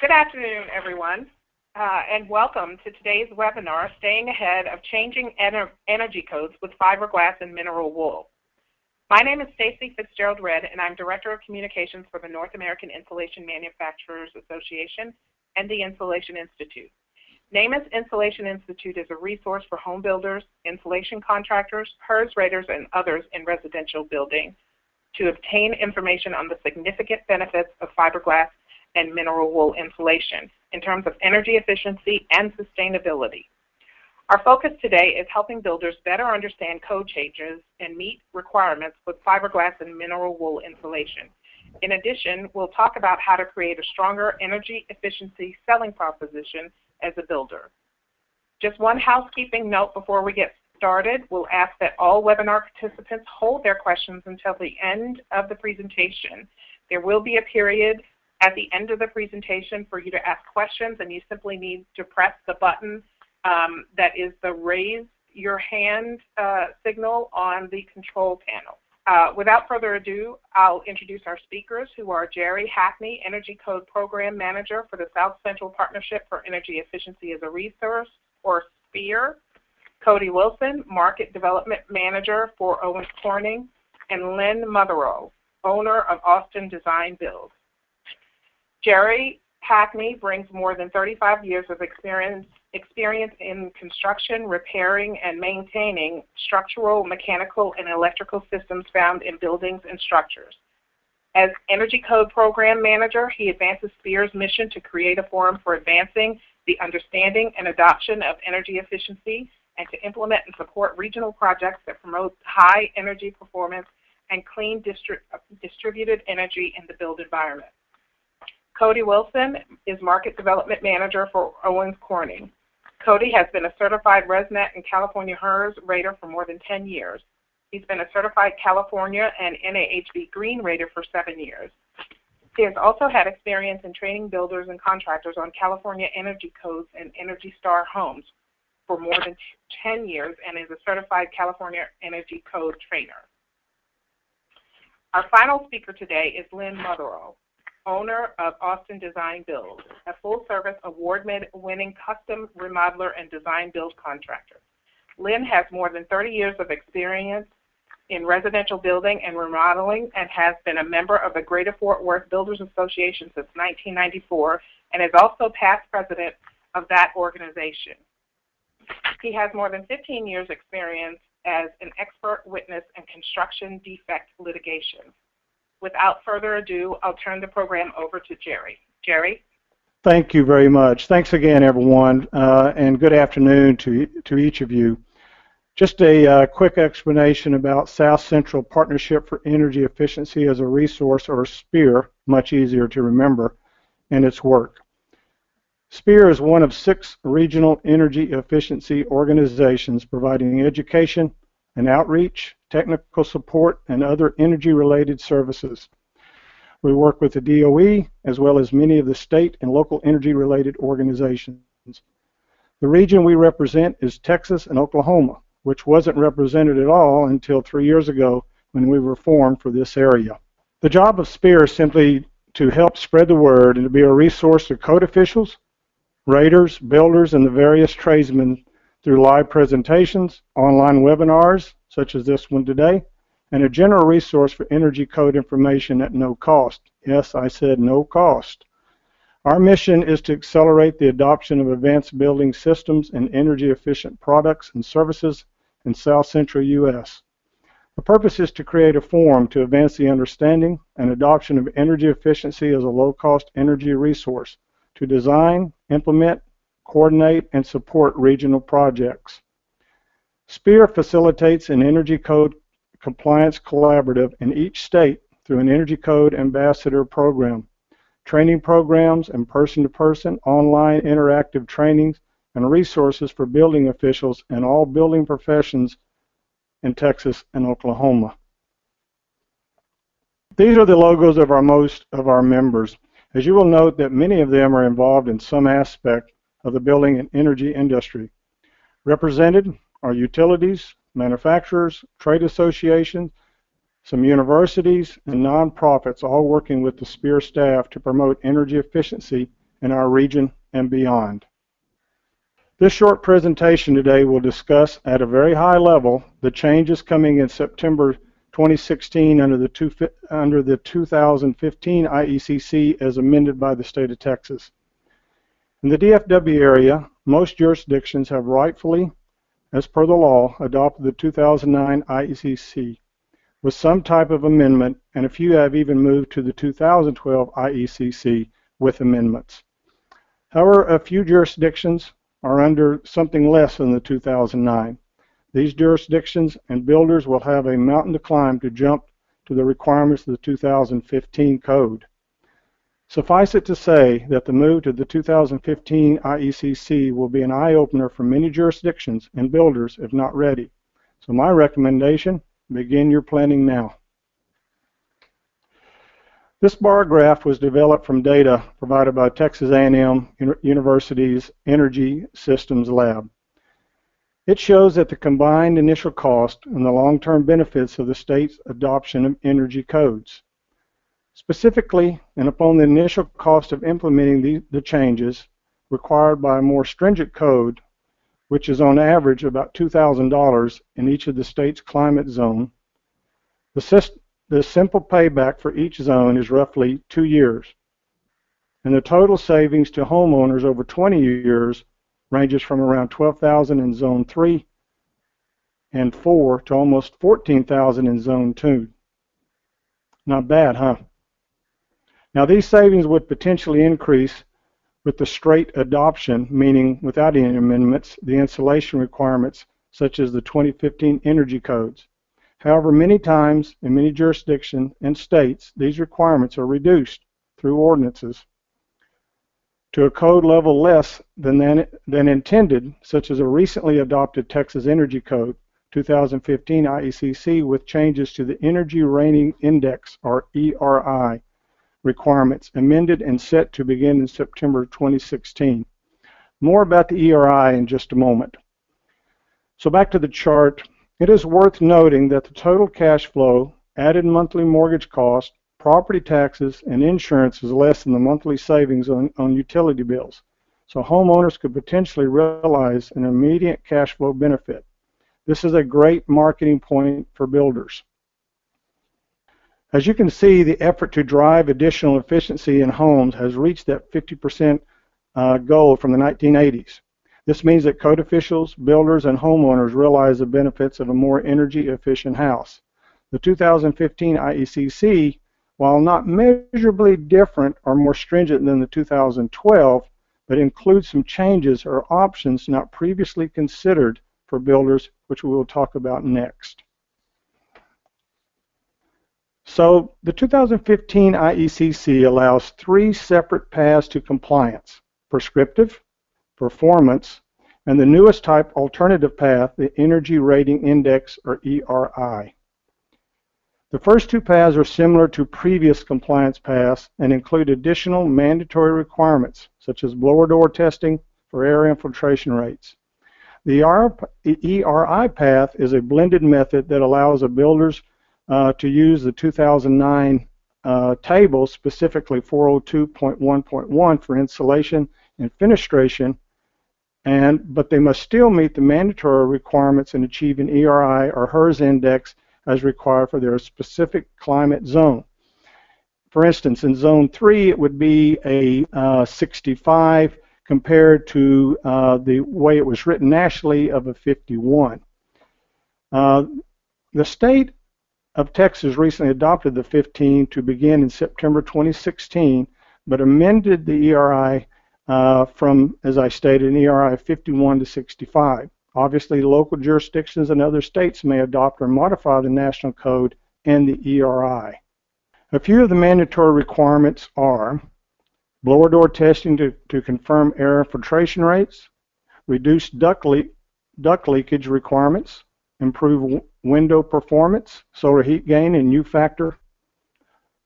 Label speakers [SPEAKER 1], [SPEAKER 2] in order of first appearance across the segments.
[SPEAKER 1] Good afternoon, everyone, and welcome to today's webinar, Staying Ahead of Changing Energy Codes with Fiberglass and Mineral Wool. My name is Stacy Fitzgerald-Redd, and I'm Director of Communications for the North American Insulation Manufacturers Association and the Insulation Institute. NAMA's Insulation Institute is a resource for home builders, insulation contractors, HERS raters, and others in residential buildings to obtain information on the significant benefits of fiberglass and mineral wool insulation in terms of energy efficiency and sustainability. Our focus today is helping builders better understand code changes and meet requirements with fiberglass and mineral wool insulation. In addition, we'll talk about how to create a stronger energy efficiency selling proposition as a builder. Just one housekeeping note before we get started. We'll ask that all webinar participants hold their questions until the end of the presentation. There will be a period at the end of the presentation for you to ask questions, and you simply need to press the button that is the raise your hand signal on the control panel. Without further ado, I'll introduce our speakers, who are Jerry Hackney, Energy Code Program Manager for the South Central Partnership for Energy Efficiency as a Resource, or SPEAR, Cody Wilson, Market Development Manager for Owens Corning, and Lynn Motherow, owner of Austin Design Build. Jerry Hackney brings more than 35 years of experience in construction, repairing, and maintaining structural, mechanical, and electrical systems found in buildings and structures. As Energy Code Program Manager, he advances SPEAR's mission to create a forum for advancing the understanding and adoption of energy efficiency and to implement and support regional projects that promote high energy performance and clean distributed energy in the built environment. Cody Wilson is Market Development Manager for Owens Corning. Cody has been a certified ResNet and California HERS rater for more than 10 years. He's been a certified California and NAHB Green rater for 7 years. He has also had experience in training builders and contractors on California energy codes and Energy Star homes for more than 10 years and is a certified California Energy Code trainer. Our final speaker today is Lynn Motherow, owner of Austin Design Build, a full-service award-winning custom remodeler and design build contractor. Lynn has more than 30 years of experience in residential building and remodeling and has been a member of the Greater Fort Worth Builders Association since 1994 and is also past president of that organization. He has more than 15 years experience as an expert witness in construction defect litigation. Without further ado, I'll turn the program over to Jerry. Jerry?
[SPEAKER 2] Thank you very much. Thanks again, everyone, and good afternoon to each of you. Just a quick explanation about South Central Partnership for Energy Efficiency as a Resource, or SPEAR, much easier to remember, and its work. SPEAR is one of 6 regional energy efficiency organizations providing education and outreach, technical support, and other energy-related services. We work with the DOE as well as many of the state and local energy-related organizations. The region we represent is Texas and Oklahoma, which wasn't represented at all until 3 years ago when we were formed for this area. The job of SPEAR is simply to help spread the word and to be a resource to code officials, raters, builders, and the various tradesmen through live presentations, online webinars, such as this one today, and a general resource for energy code information at no cost. Yes, I said no cost. Our mission is to accelerate the adoption of advanced building systems and energy-efficient products and services in South Central U.S. The purpose is to create a forum to advance the understanding and adoption of energy efficiency as a low-cost energy resource to design, implement, coordinate, and support regional projects. SPEAR facilitates an energy code compliance collaborative in each state through an energy code ambassador program, training programs, and person-to-person online interactive trainings and resources for building officials and all building professions in Texas and Oklahoma. These are the logos of most of our members. As you will note that many of them are involved in some aspect of the building and energy industry. Represented are utilities, manufacturers, trade associations, some universities, and nonprofits, all working with the SPEAR staff to promote energy efficiency in our region and beyond. This short presentation today will discuss at a very high level the changes coming in September 2016 under the 2015 IECC as amended by the state of Texas. In the DFW area, most jurisdictions have rightfully, as per the law, adopted the 2009 IECC with some type of amendment, and a few have even moved to the 2012 IECC with amendments. However, a few jurisdictions are under something less than the 2009. These jurisdictions and builders will have a mountain to climb to jump to the requirements of the 2015 code. Suffice it to say that the move to the 2015 IECC will be an eye-opener for many jurisdictions and builders if not ready. So my recommendation, begin your planning now. This bar graph was developed from data provided by Texas A&M University's Energy Systems Lab. It shows that the combined initial cost and the long-term benefits of the state's adoption of energy codes. Specifically, and upon the initial cost of implementing the changes required by a more stringent code, which is on average about $2,000 in each of the state's climate zone, the simple payback for each zone is roughly 2 years, and the total savings to homeowners over 20 years ranges from around $12,000 in Zone 3 and 4 to almost $14,000 in Zone 2. Not bad, huh? Now, these savings would potentially increase with the straight adoption, meaning without any amendments, the insulation requirements such as the 2015 energy codes. However, many times in many jurisdictions and states, these requirements are reduced through ordinances to a code level less than intended, such as a recently adopted Texas Energy Code 2015 IECC with changes to the Energy Rating Index, or ERI, requirements amended and set to begin in September 2016. More about the ERI in just a moment. So back to the chart. It is worth noting that the total cash flow, added monthly mortgage cost, property taxes, and insurance is less than the monthly savings on utility bills. So homeowners could potentially realize an immediate cash flow benefit. This is a great marketing point for builders. As you can see, the effort to drive additional efficiency in homes has reached that 50% goal from the 1980s. This means that code officials, builders, and homeowners realize the benefits of a more energy-efficient house. The 2015 IECC, while not measurably different or more stringent than the 2012, but includes some changes or options not previously considered for builders, which we will talk about next. So the 2015 IECC allows 3 separate paths to compliance: prescriptive, performance, and the newest type alternative path, the Energy Rating Index, or ERI. The first 2 paths are similar to previous compliance paths and include additional mandatory requirements, such as blower door testing for air infiltration rates. The ERI path is a blended method that allows the builders to use the 2009 table, specifically 402.1.1 for insulation and fenestration, but they must still meet the mandatory requirements in achieving ERI or HERS index as required for their specific climate zone. For instance, in Zone 3, it would be a 65 compared to the way it was written nationally of a 51. The state of Texas recently adopted the 15 to begin in September 2016, but amended the ERI from, as I stated, an ERI of 51 to 65. Obviously, local jurisdictions and other states may adopt or modify the national code and the ERI. A few of the mandatory requirements are blower door testing to confirm air infiltration rates, reduce duct leakage requirements, improve window performance, solar heat gain and U factor,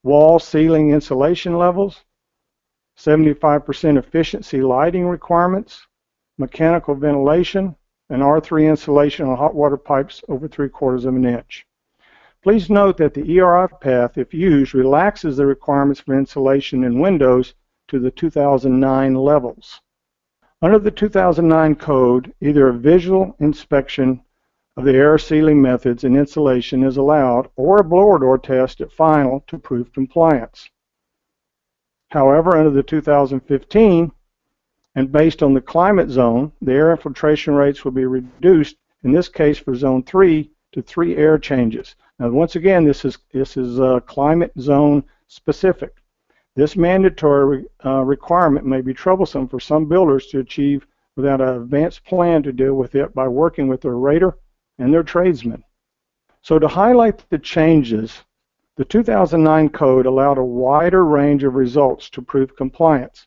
[SPEAKER 2] wall ceiling insulation levels, 75% efficiency lighting requirements, mechanical ventilation, and R3 insulation on hot water pipes over 3/4 of an inch. Please note that the ERI path, if used, relaxes the requirements for insulation in windows to the 2009 levels. Under the 2009 code, either a visual inspection of the air sealing methods and insulation is allowed, or a blower door test at final to prove compliance. However, under the 2015, and based on the climate zone, the air infiltration rates will be reduced, in this case for zone 3, to 3 air changes. Now, once again, this is climate zone specific. This mandatory requirement may be troublesome for some builders to achieve without an advanced plan to deal with it by working with their rater and their tradesmen. So to highlight the changes, the 2009 code allowed a wider range of results to prove compliance.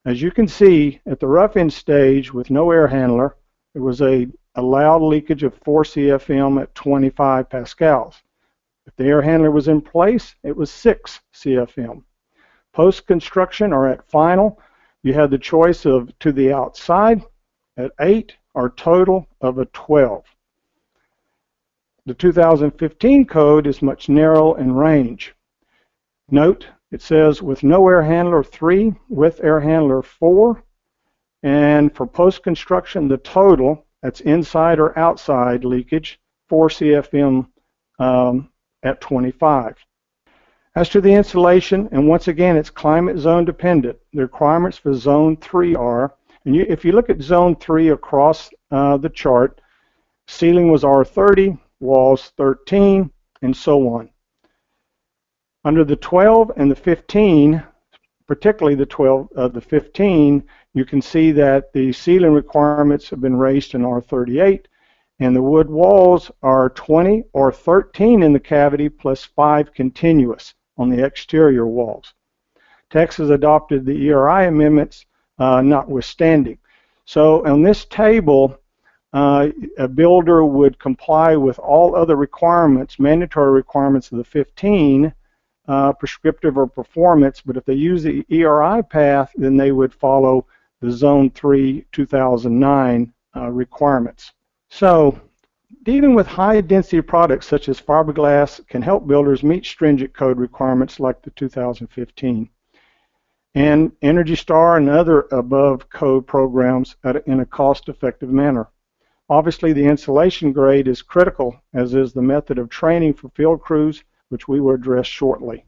[SPEAKER 2] As you can see, at the rough-in stage with no air handler, there was a allowed leakage of 4 CFM at 25 pascals. If the air handler was in place, it was 6 CFM. Post-construction or at final, you had the choice of to the outside at 8 or total of a 12. The 2015 code is much narrower in range. Note, it says with no air handler 3, with air handler 4, and for post-construction, the total, that's inside or outside leakage, 4 CFM at 25. As to the insulation, and once again, it's climate zone dependent. The requirements for zone 3 are, and if you look at zone 3 across the chart, ceiling was R30, walls 13, and so on. Under the 12 and the 15, particularly the 15, you can see that the ceiling requirements have been raised in R38, and the wood walls are 20 or 13 in the cavity plus 5 continuous on the exterior walls. Texas adopted the ERI amendments notwithstanding. So on this table, a builder would comply with all other requirements, mandatory requirements of the 15, prescriptive or performance, but if they use the ERI path, then they would follow the Zone 3 2009 requirements. So, dealing with high-density products such as fiberglass can help builders meet stringent code requirements like the 2015. And Energy Star and other above code programs in a cost-effective manner. Obviously, the insulation grade is critical, as is the method of training for field crews, which we will address shortly.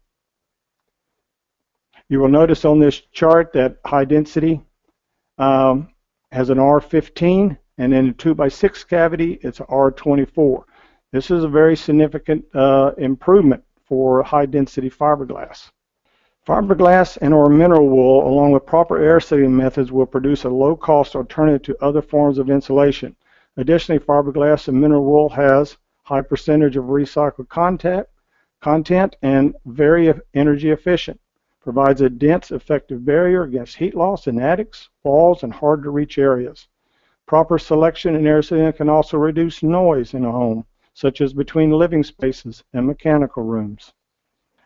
[SPEAKER 2] You will notice on this chart that high density has an R15, and in a 2x6 cavity, it's an R24. This is a very significant improvement for high density fiberglass. Fiberglass and or mineral wool, along with proper air sealing methods, will produce a low-cost alternative to other forms of insulation. Additionally, fiberglass and mineral wool has high percentage of recycled content and very energy efficient. Provides a dense, effective barrier against heat loss in attics, walls, and hard-to-reach areas. Proper selection and air sealing can also reduce noise in a home, such as between living spaces and mechanical rooms.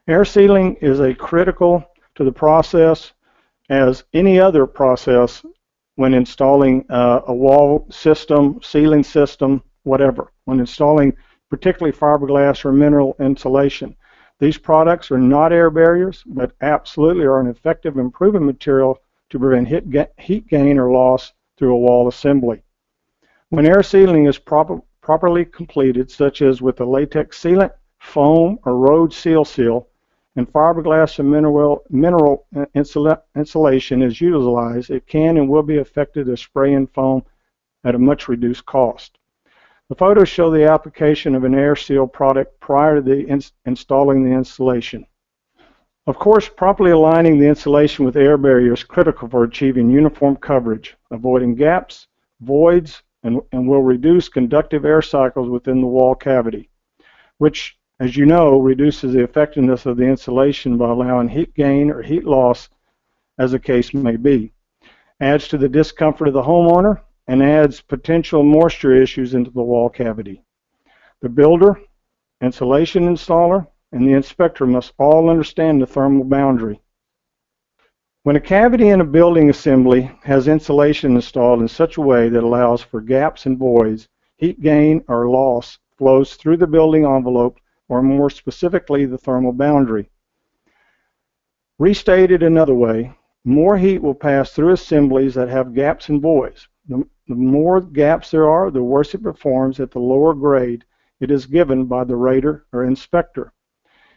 [SPEAKER 2] Air sealing is critical to the process as any other process when installing a wall system, ceiling system, whatever. When installing particularly fiberglass or mineral insulation. These products are not air barriers, but absolutely are an effective improvement material to prevent heat gain or loss through a wall assembly. When air sealing is properly completed, such as with a latex sealant, foam, or road seal, and fiberglass and mineral insulation is utilized, it can and will be effective as spray and foam at a much reduced cost. The photos show the application of an air seal product prior to installing the insulation. Of course, properly aligning the insulation with air barrier is critical for achieving uniform coverage, avoiding gaps, voids, and will reduce conductive air cycles within the wall cavity, which, as you know, reduces the effectiveness of the insulation by allowing heat gain or heat loss, as the case may be. Adds to the discomfort of the homeowner and adds potential moisture issues into the wall cavity. The builder, insulation installer, and the inspector must all understand the thermal boundary. When a cavity in a building assembly has insulation installed in such a way that allows for gaps and voids, heat gain or loss flows through the building envelope, or more specifically the thermal boundary. Restated another way, more heat will pass through assemblies that have gaps and voids. The more gaps there are, the worse it performs at the lower grade it is given by the rater or inspector.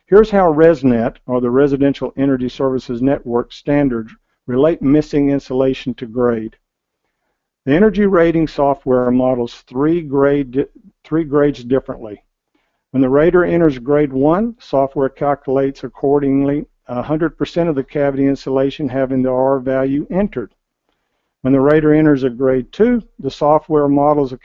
[SPEAKER 2] Here's how ResNet, or the Residential Energy Services Network standards, relate missing insulation to grade. The energy rating software models three grades differently. When the rater enters grade 1, software calculates accordingly 100% of the cavity insulation having the R value entered. When the rater enters a grade 2, the software models a